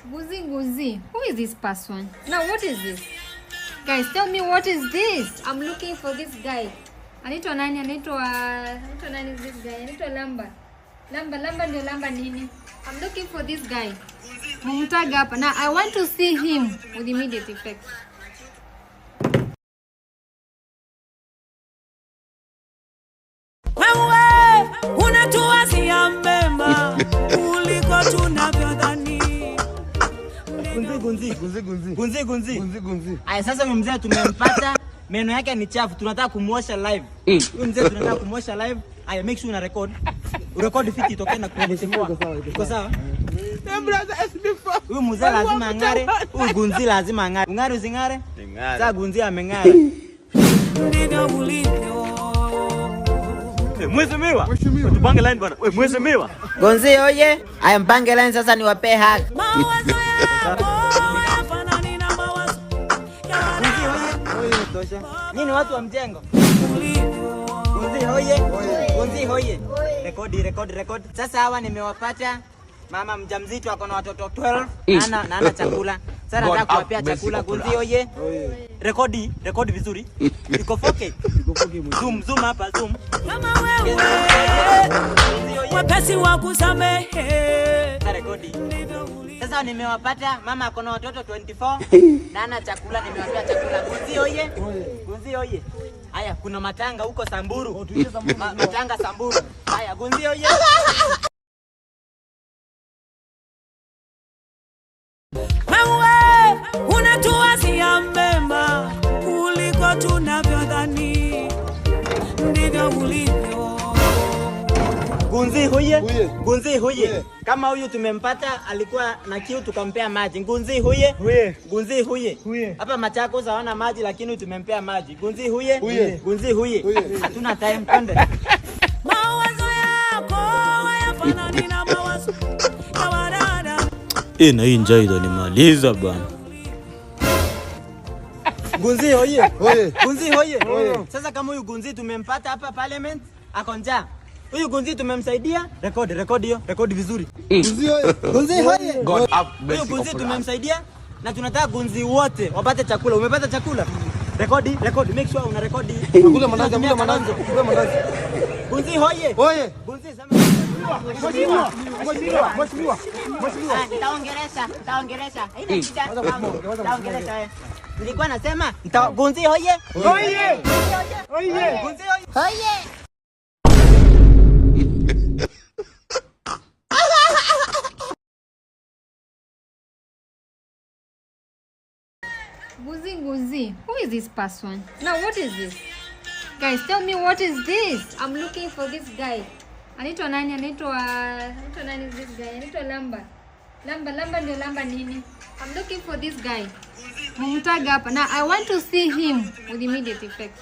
Guzi. Who is this person? Now, what is this? Guys, tell me what is this? I'm looking for this guy. Anaitwa nani? Anaitwa nani is this guy? Anaitwa Lamba. Lamba ndio Lamba nini? I'm looking for this guy. Mumtaga hapa. Now, I want to see him with immediate effect. Wewe unatuwazia mema kuliko tunavyodhani. Gunzi. Aya, sasa mzee tumempata, meno yake ni chafu, tunataka kumuosha live. Huyu mzee tunataka kumuosha live. Aya, make sure una record. Urecord fiti itoke na kuelezewa. Iko sawa? Huyu mzee lazima angare, huyu Gunzi lazima angare. Ungare usingare? Sasa Gunzi amengara. Ndivyo ulivyo. Mheshimiwa. Tupange line bwana. Wewe mheshimiwa. Gunzi oye. Aya, mpange line sasa niwape haki. Mawazo yako hayafanani na mawazo ya tosha. Nini watu wa mjengo? ulivyo. Gunzi hoye. Record. Sasa hawa nimewapata. Mama mjamzito ako na watoto 12 na ana chakula. Sasa nataka kuwapea chakula. Gunzi hoye. Record vizuri. Iko 4K. Zoom hapa, zoom. Kama wewe wapesi wa kusamehe. Rekodi. Sasa nimewapata, mama ako na watoto 24 na ana chakula, nimewapea chakula. Gunzi hoye. Haya, kuna matanga huko Samburu. Matanga Samburu. Haya, Gunzi hoye. Wewe unatuwazia mema kuliko tunavyodhani. Ndivyo ulivyo. Gunzi hoye. Kama huyu tumempata alikuwa na kiu tukampea maji. Gunzi hoye. Hapa Machakos hawana maji lakini tumempea maji. Gunzi hoye. Hatuna time konde. Mawazo yako hayafanani na mawazo ya wadada. Na hii njaa itanimaliza bwana. Gunzi hoye. Sasa kama huyu Gunzi tumempata hapa parliament ako njaa. Huyu Gunzi tumemsaidia. Record vizuri. Gunzi hoye. Huyu Gunzi tumemsaidia na tunataka Gunzi wote wapate chakula. Umepata chakula? Record. Make sure una record. Kula mandazi. Gunzi hoye. Gunzi sema. Mheshimiwa. Nitaongelesha. Haina shida. Nitaongelesha. Nilikuwa nasema Gunzi hoye. Gunzi hoye. Guzi. Who is this person? Now, what is this? Guys, tell me what is this? I'm looking for this guy. Anaitwa nani is this guy? Anaitwa Lamba ndio Lamba nini? I'm looking for this guy. Mumtaga hapa. Now, I want to see him with immediate effect.